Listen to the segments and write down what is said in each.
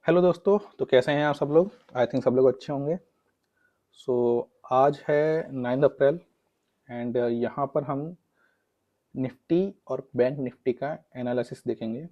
Hello दोस्तों। तो कैसे हैं आप सब लोग? आई थिंक सब लोग अच्छे होंगे। सो आज है 9 अप्रैल एंड यहाँ पर हम निफ्टी और बैंक निफ्टी का एनालिसिस देखेंगे।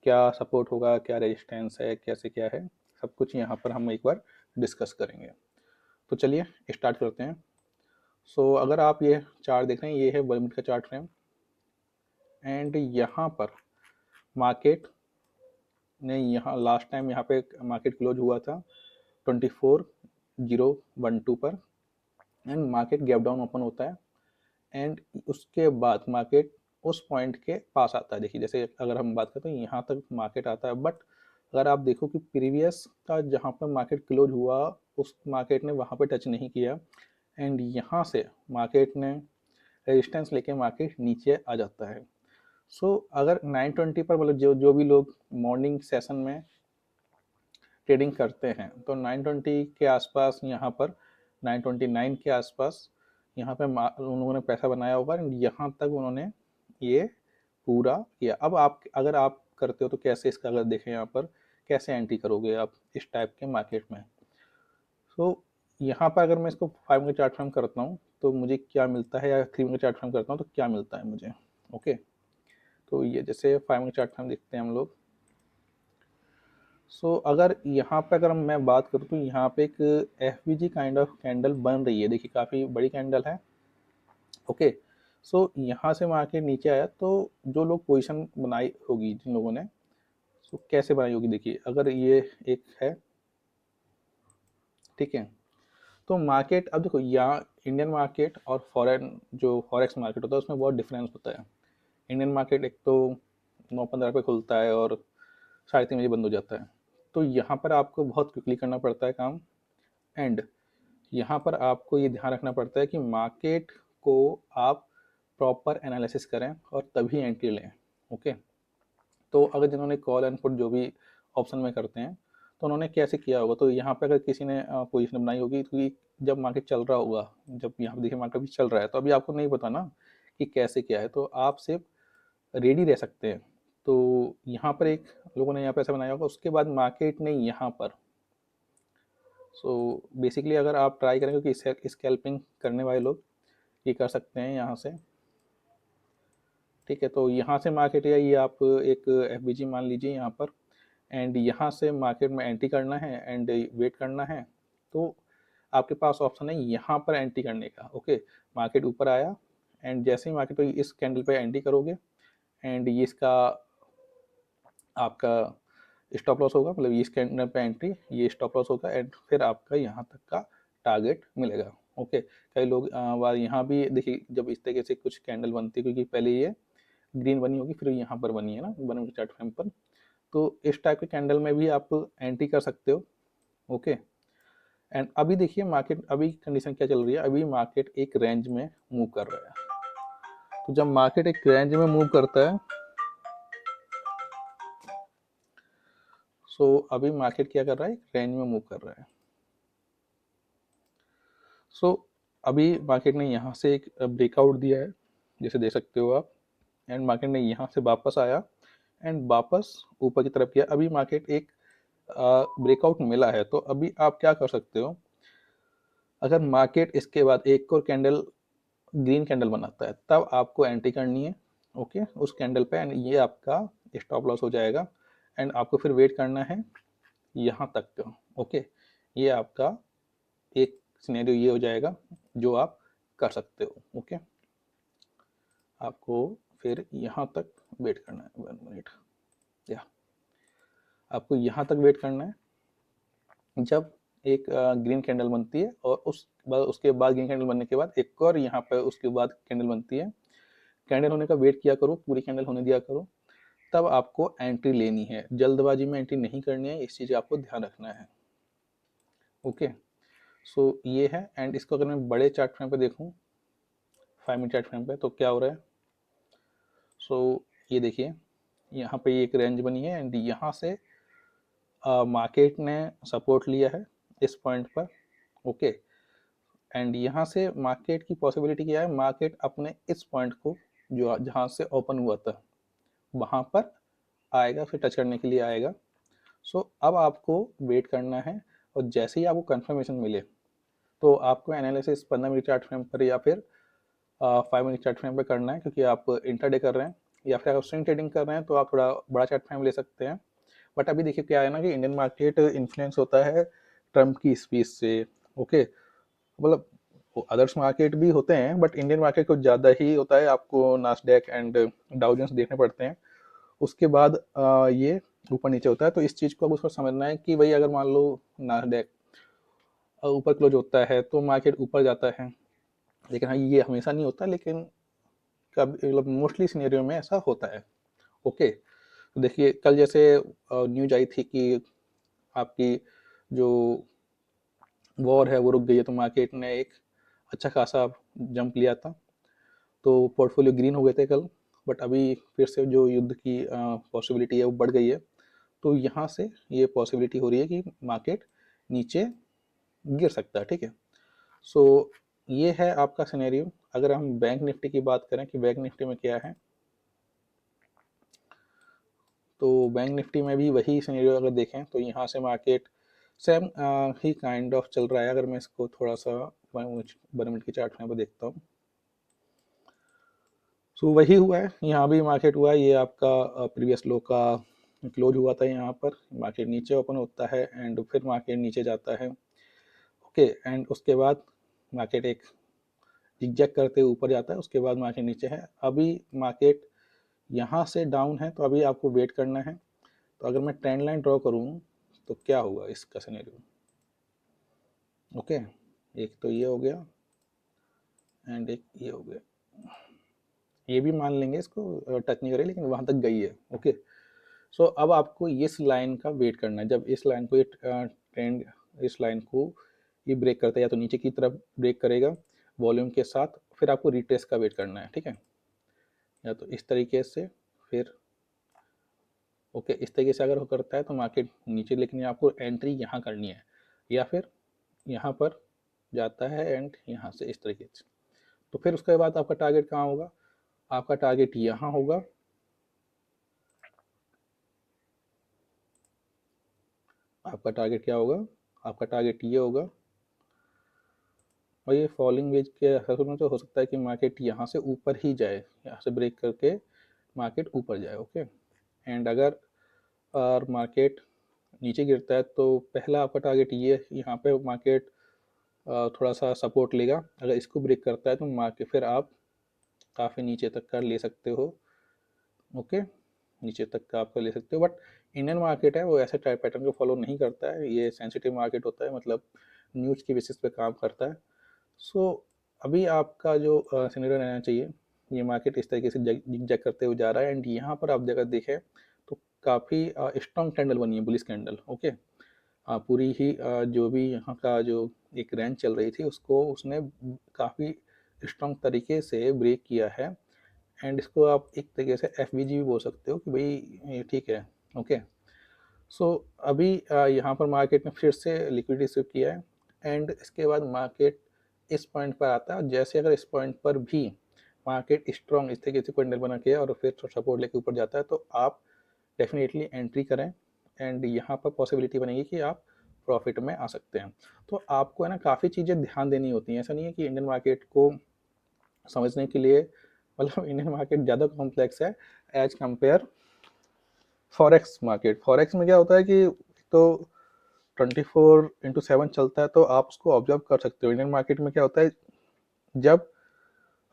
क्या सपोर्ट होगा, क्या रेजिस्टेंस है, कैसे क्या है, सब कुछ यहाँ पर हम एक बार डिस्कस करेंगे। तो चलिए स्टार्ट करते हैं। सो अगर आप ये चार्ट देख रहे हैं, ये है 1 मिनट का चार्ट फ्रेम एंड यहाँ पर मार्केट ने यहाँ लास्ट टाइम यहाँ पे मार्केट क्लोज हुआ था 24,012 पर and market gap down open होता है एंड उसके बाद मार्केट उस पॉइंट के पास आता है। देखिए जैसे अगर हम बात करते हैं यहाँ तक मार्केट आता है, बट अगर आप देखो कि प्रीवियस का जहाँ पर मार्केट क्लोज हुआ उस मार्केट ने वहाँ पे टच नहीं किया एंड यहाँ से मार्केट ने रेजिस्टेंस लेके मार्केट नीचे आ जाता है। सो अगर 920 पर मतलब जो जो भी लोग मॉर्निंग सेशन में ट्रेडिंग करते हैं तो 920 के आसपास यहाँ पर 929 के आसपास यहाँ पे उन्होंने पैसा बनाया होगा एंड यहाँ तक उन्होंने ये पूरा किया। अब आप अगर आप करते हो तो कैसे इसका अगर देखें यहाँ पर कैसे एंट्री करोगे आप इस टाइप के मार्केट में। तो यहाँ पर अगर मैं इसको 5 मिनट चार्ट फ्रेम करता हूँ तो मुझे क्या मिलता है, या 3 मिनट चार्ट फ्रेम करता हूँ तो क्या मिलता है मुझे। ओके, तो ये जैसे 5 मिनट चार्ट फ्रेम देखते हैं हम लोग। अगर यहाँ पे अगर मैं बात करूँ तो यहाँ पे एक एफ काइंड ऑफ कैंडल बन रही है। देखिए काफ़ी बड़ी कैंडल है। ओके, यहाँ से मार्केट नीचे आया तो जो लोग पोजीशन बनाई होगी जिन लोगों ने, कैसे बनाई होगी देखिए अगर ये एक है, ठीक है। तो मार्केट अब देखो यहाँ इंडियन मार्केट और फॉरेन जो फॉरेक्स मार्केट होता है उसमें बहुत डिफरेंस होता है। इंडियन मार्केट एक तो 9:15 पे खुलता है और 3:30 बजे बंद हो जाता है। तो यहाँ पर आपको बहुत क्विकली करना पड़ता है काम एंड यहाँ पर आपको ये ध्यान रखना पड़ता है कि मार्केट को आप प्रॉपर एनालिसिस करें और तभी एंट्री लें। ओके, तो अगर जिन्होंने कॉल एंड पुट जो भी ऑप्शन में करते हैं तो उन्होंने कैसे किया होगा, तो यहाँ पे अगर किसी ने पोजीशन बनाई होगी तो जब मार्केट चल रहा होगा, जब यहाँ पे देखिए मार्केट भी चल रहा है तो अभी आपको नहीं पता ना कि कैसे क्या है, तो आप सिर्फ रेडी रह सकते हैं। तो यहाँ पर एक लोगों ने यहाँ पे ऐसा बनाया होगा, उसके बाद मार्केट ने यहाँ पर बेसिकली अगर आप ट्राई करेंगे कि स्कैल्पिंग करने वाले लोग ये कर सकते हैं यहाँ से, ठीक है। तो यहाँ से मार्केट या ये आप एक एफ मान लीजिए यहाँ पर एंड यहाँ से मार्केट में एंट्री करना है एंड वेट करना है, तो आपके पास ऑप्शन है यहाँ पर एंट्री करने का। ओके, मार्केट ऊपर आया एंड जैसे ही मार्केट पे इस कैंडल पे एंट्री करोगे एंड ये इसका आपका स्टॉप लॉस होगा, मतलब ये इस कैंडल पे एंट्री ये स्टॉप लॉस होगा एंड फिर आपका यहाँ तक का टारगेट मिलेगा। ओके, कई लोग यहाँ भी देखिए जब इस तरीके से कुछ कैंडल बनती है, क्योंकि पहले ये ग्रीन बनी होगी फिर यहाँ पर बनी है ना 1 मिनट चार्ट फ्रेम पर, तो इस टाइप के कैंडल में भी आप एंट्री कर सकते हो। ओके, एंड अभी देखिए मार्केट अभी कंडीशन क्या चल रही है, अभी मार्केट एक रेंज में मूव कर रहा है। तो जब मार्केट एक रेंज में मूव करता है अभी मार्केट क्या कर रहा है, एक रेंज में मूव कर रहा है। अभी मार्केट ने यहाँ से एक ब्रेकआउट दिया है जैसे देख सकते हो आप एंड मार्केट ने यहाँ से वापस आया एंड वापस ऊपर की तरफ किया। अभी मार्केट एक ब्रेकआउट मिला है, तो अभी आप क्या कर सकते हो, अगर मार्केट इसके बाद एक और कैंडल ग्रीन कैंडल बनाता है तब आपको एंट्री करनी है। ओके, उस कैंडल पे एंड ये आपका स्टॉप लॉस हो जाएगा एंड आपको फिर वेट करना है यहाँ तक का। ओके, ये आपका एक सिनेरियो ये हो जाएगा जो आप कर सकते हो। ओके, आपको फिर यहाँ तक वेट करना है 1 मिनट, या आपको यहाँ तक वेट करना है जब एक ग्रीन कैंडल बनती है और उसके बाद ग्रीन कैंडल बनने के बाद एक और यहाँ पर उसके बाद कैंडल बनती है। कैंडल होने का वेट किया करो, पूरी कैंडल होने दिया करो, तब आपको एंट्री लेनी है। जल्दबाजी में एंट्री नहीं करनी है, इस चीज़ का आपको ध्यान रखना है। ओके, ये है एंड इसको अगर मैं बड़े चार्ट फ्रेम पे देखूँ 5 मिनट चार्ट फ्रेम पे तो क्या हो रहा है। ये देखिए यहाँ पे एक रेंज बनी है एंड यहाँ से मार्केट ने सपोर्ट लिया है इस पॉइंट पर। ओके, एंड यहाँ से मार्केट की पॉसिबिलिटी क्या है, मार्केट अपने इस पॉइंट को जो जहाँ से ओपन हुआ था वहाँ पर आएगा, फिर टच करने के लिए आएगा। सो अब आपको वेट करना है, और जैसे ही आपको कंफर्मेशन मिले तो आपको एनालिसिस 15 मिनट चार्ट फ्रेम पर या फिर 5 मिनट चार्ट फ्रेम पर करना है, क्योंकि आप इंटरडे कर रहे हैं, या फिर अगर स्विंग ट्रेडिंग कर रहे हैं तो आप थोड़ा बड़ा चार्ट फ्रेम ले सकते हैं। बट अभी देखिए क्या है ना कि इंडियन मार्केट इन्फ्लुएंस होता है ट्रम्प की स्पीच से। ओके, मतलब अदर्स मार्केट भी होते हैं बट इंडियन मार्केट कुछ ज़्यादा ही होता है, आपको नास्डैक एंड डाउ जोन्स देखने पड़ते हैं। उसके बाद ये ऊपर नीचे होता है, तो इस चीज़ को अब उसको समझना है कि भाई अगर मान लो नास्डैक ऊपर क्लोज होता है तो मार्केट ऊपर जाता है, लेकिन हाँ ये हमेशा नहीं होता, लेकिन कभी मतलब मोस्टली सिनेरियो में ऐसा होता है। ओके, तो देखिए कल जैसे न्यूज आई थी कि आपकी जो वॉर है वो रुक गई है, तो मार्केट ने एक अच्छा खासा जंप लिया था, तो पोर्टफोलियो ग्रीन हो गए थे कल। बट अभी फिर से जो युद्ध की पॉसिबिलिटी है वो बढ़ गई है, तो यहाँ से ये पॉसिबिलिटी हो रही है कि मार्केट नीचे गिर सकता है। ठीक है, सो ये है आपका सिनेरियो। अगर हम बैंक निफ्टी की बात करें कि बैंक निफ्टी में क्या है, तो बैंक निफ्टी में भी वही सिनेरियो अगर देखें तो यहाँ से market same he kind of चल रहा है। अगर मैं इसको थोड़ा सा 1 मिनट की चार्ट में देखता हूँ, सो वही हुआ है, यहाँ भी मार्केट हुआ है, ये आपका प्रीवियस लो का क्लोज हुआ था, यहाँ पर मार्केट नीचे ओपन होता है एंड फिर मार्केट नीचे जाता है। ओके, एंड उसके बाद मार्केट एक जिगजैग करते हुए ऊपर जाता है, उसके बाद मार्केट नीचे है। अभी मार्केट यहाँ से डाउन है, तो अभी आपको वेट करना है। तो अगर मैं ट्रेंड लाइन ड्रॉ करूँ तो क्या होगा इसका सिनेरियो। ओके, एक तो ये हो गया एंड एक ये हो गया, ये भी मान लेंगे, इसको टच नहीं करे लेकिन वहां तक गई है। ओके, सो अब आपको इस लाइन का वेट करना है। जब इस लाइन को ये ट्रेंड इस लाइन को ये ब्रेक करता है, या तो नीचे की तरफ ब्रेक करेगा वॉल्यूम के साथ, फिर आपको रिट्रेस का वेट करना है। ठीक है, या तो इस तरीके से फिर ओके इस तरीके से अगर वो करता है तो मार्केट नीचे, लेकिन आपको एंट्री यहाँ करनी है, या फिर यहाँ पर जाता है एंड यहाँ से इस तरीके से, तो फिर उसके बाद आपका टारगेट कहाँ होगा, आपका टारगेट यहाँ होगा। आपका टारगेट क्या होगा, आपका टारगेट ये होगा, और ये फॉलिंग वेज के असर में तो हो सकता है कि मार्केट यहाँ से ऊपर ही जाए, यहाँ से ब्रेक करके मार्केट ऊपर जाए। ओके, एंड अगर और मार्केट नीचे गिरता है तो पहला आपका टारगेट ये, यहाँ पे मार्केट थोड़ा सा सपोर्ट लेगा, अगर इसको ब्रेक करता है तो मार्केट फिर आप काफ़ी नीचे तक का ले सकते हो। ओके, नीचे तक का आप ले सकते हो, बट इंडियन मार्केट है वो ऐसे टाइप पैटर्न को फॉलो नहीं करता है, ये सेंसिटिव मार्केट होता है, मतलब न्यूज़ की बेसिस पे काम करता है। सो अभी आपका जो सिनेरियो रहना चाहिए, ये मार्केट इस तरीके से जिग करते हुए जा रहा है, एंड यहाँ पर आप अगर देखें तो काफ़ी स्ट्रॉन्ग कैंडल बनी है, बुलिश कैंडल। ओके, पूरी ही जो भी यहाँ का जो एक रेंज चल रही थी उसको उसने काफ़ी स्ट्रॉन्ग तरीके से ब्रेक किया है, एंड इसको आप एक तरीके से एफ भी बोल सकते हो कि भाई ये ठीक है। ओके, सो अभी यहाँ पर मार्केट ने फिर से लिक्विडिटी स्विप किया है, एंड इसके बाद मार्केट इस पॉइंट पर आता है, और जैसे अगर इस पॉइंट पर भी मार्केट स्ट्रॉन्ग इस तरीके से कैंडल बना के और फिर सपोर्ट लेके ऊपर जाता है, तो आप डेफिनेटली एंट्री करें, एंड यहाँ पर पॉसिबिलिटी बनेगी कि आप प्रॉफिट में आ सकते हैं। तो आपको है ना काफ़ी चीज़ें ध्यान देनी होती हैं, ऐसा नहीं है कि इंडियन मार्केट को समझने के लिए, मतलब इंडियन मार्केट ज़्यादा कॉम्प्लेक्स है as compare forex market. Forex में क्या होता है कि तो 24/7 चलता है, तो आप उसको ऑब्जर्व कर सकते हो। इंडियन मार्केट में क्या होता है, जब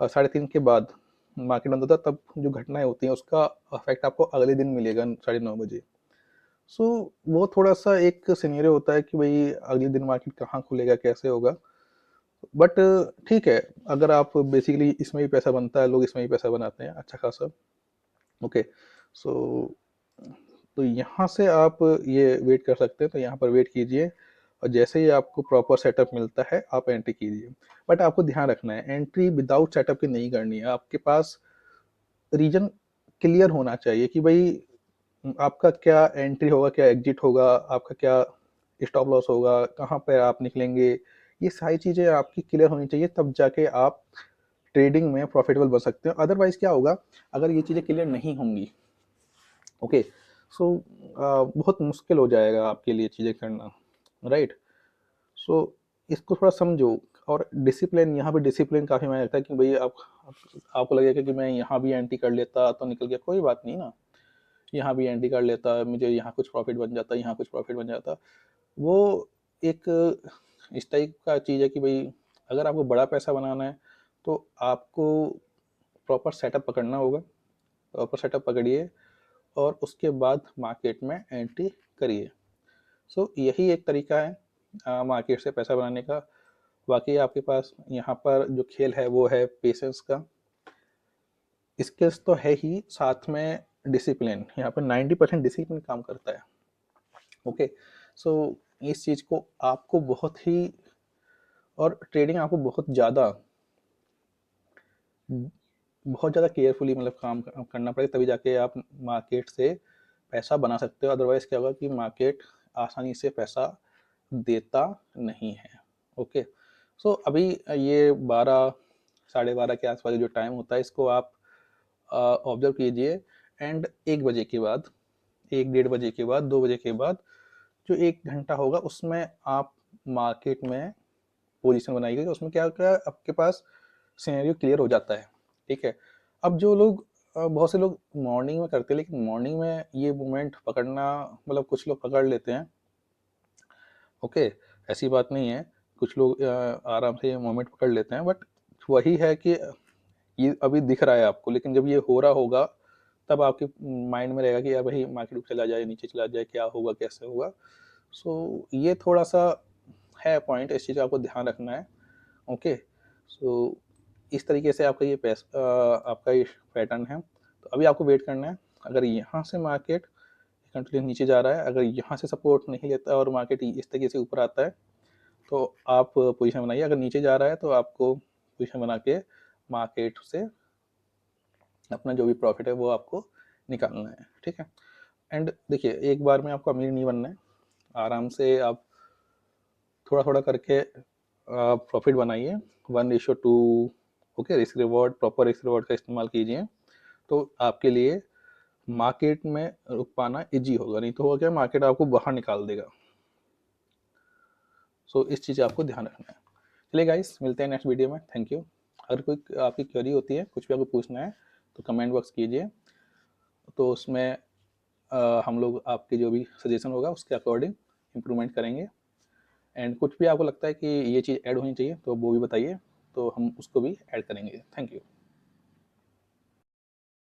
3:30 के बाद मार्केट बंद होता है तब जो घटनाएं होती हैं उसका इफेक्ट आपको अगले दिन मिलेगा 9:30 बजे। सो वो थोड़ा सा एक सिनेरियो होता है कि भाई अगले दिन मार्केट कहाँ खुलेगा, कैसे होगा। बट ठीक है, अगर आप बेसिकली इसमें ही पैसा बनता है, लोग इसमें ही पैसा बनाते हैं अच्छा खासा। ओके, सो तो यहाँ से आप ये वेट कर सकते हैं, तो यहाँ पर वेट कीजिए, और जैसे ही आपको प्रॉपर सेटअप मिलता है आप एंट्री कीजिए। बट आपको ध्यान रखना है एंट्री विदाउट सेटअप की नहीं करनी है, आपके पास रीजन क्लियर होना चाहिए कि भाई आपका क्या एंट्री होगा, क्या एग्जिट होगा, आपका क्या स्टॉप लॉस होगा, कहाँ पे आप निकलेंगे, ये सारी चीज़ें आपकी क्लियर होनी चाहिए, तब जाके आप ट्रेडिंग में प्रॉफिटेबल बन सकते हो। अदरवाइज क्या होगा, अगर ये चीज़ें क्लियर नहीं होंगी, ओके, सो बहुत मुश्किल हो जाएगा आपके लिए चीज़ें करना, राइट। सो इसको थोड़ा समझो। और डिसिप्लिन, यहाँ पे डिसिप्लिन काफ़ी मायने रखता है कि भाई आपको लगेगा कि मैं यहाँ भी एंट्री कर लेता तो निकल गया, कोई बात नहीं ना, यहाँ भी एंट्री कर लेता, मुझे यहाँ कुछ प्रॉफिट बन जाता, यहाँ कुछ प्रॉफिट बन जाता। वो एक इस टाइप का चीज़ है कि भाई अगर आपको बड़ा पैसा बनाना है तो आपको प्रॉपर सेटअप पकड़ना होगा, प्रॉपर सेटअप पकड़िए और उसके बाद मार्केट में एंट्री करिए। सो यही एक तरीका है मार्केट से पैसा बनाने का। बाकी आपके पास यहाँ पर जो खेल है वो है पेशेंस का, स्किल्स तो है ही, साथ में डिसिप्लिन। यहाँ पर 90% डिसिप्लिन काम करता है। ओके, सो इस चीज़ को आपको बहुत ही, और ट्रेडिंग आपको बहुत ज़्यादा केयरफुली मतलब काम करना पड़ेगा, तभी जाके आप मार्केट से पैसा बना सकते हो। अदरवाइज क्या होगा कि मार्केट आसानी से पैसा देता नहीं है। ओके, सो अभी ये 12 साढ़े 12 के आसपास जो टाइम होता है इसको आप ऑब्जर्व कीजिए। एंड 1 बजे के बाद, 1 डेढ़ बजे के बाद, 2 बजे के बाद जो 1 घंटा होगा उसमें आप मार्केट में पोजीशन बनाइएगा। उसमें क्या क्या आपके पास सिनेरियो क्लियर हो जाता है, ठीक है। अब जो लोग बहुत से लोग मॉर्निंग में करते हैं, लेकिन मॉर्निंग में ये मोमेंट पकड़ना, मतलब कुछ लोग पकड़ लेते हैं, ओके, ऐसी बात नहीं है। कुछ लोग आराम से ये मोमेंट पकड़ लेते हैं, बट वही है कि ये अभी दिख रहा है आपको, लेकिन जब ये हो रहा होगा तब आपके माइंड में रहेगा कि यार भाई मार्केट ऊपर चला जाए, नीचे चला जाए, क्या होगा, कैसे होगा। सो ये थोड़ा सा है पॉइंट, इस चीज़ का आपको ध्यान रखना है। ओके, सो इस तरीके से आपका आपका ये पैटर्न है। तो अभी आपको वेट करना है। अगर यहाँ से मार्केट कंटिन्यू नीचे जा रहा है, अगर यहाँ से सपोर्ट नहीं लेता और मार्केट इस तरीके से ऊपर आता है तो आप पोजीशन बनाइए। अगर नीचे जा रहा है तो आपको पोजीशन बना के मार्केट से अपना जो भी प्रॉफिट है वो आपको निकालना है, ठीक है। एंड देखिए, एक बार में आपको अमीर नहीं बनना है, आराम से आप थोड़ा थोड़ा करके प्रॉफिट बनाइए, 1:2। Okay, risk reward, proper risk reward का इस्तेमाल कीजिए, तो आपके लिए मार्केट में रुक पाना इजी होगा। नहीं तो होगा क्या, मार्केट आपको बाहर निकाल देगा। सो इस चीज़ का आपको ध्यान रखना है। चलिए गाइस, मिलते हैं नेक्स्ट वीडियो में। Thank you. अगर कोई आपकी क्वेरी होती है, कुछ भी आपको पूछना है तो कमेंट बॉक्स कीजिए, तो उसमें हम लोग आपके जो भी सजेशन होगा उसके अकॉर्डिंग इम्प्रूवमेंट करेंगे। एंड कुछ भी आपको लगता है कि ये चीज़ ऐड होनी चाहिए तो वो भी बताइए, तो हम उसको भी ऐड करेंगे। Thank you.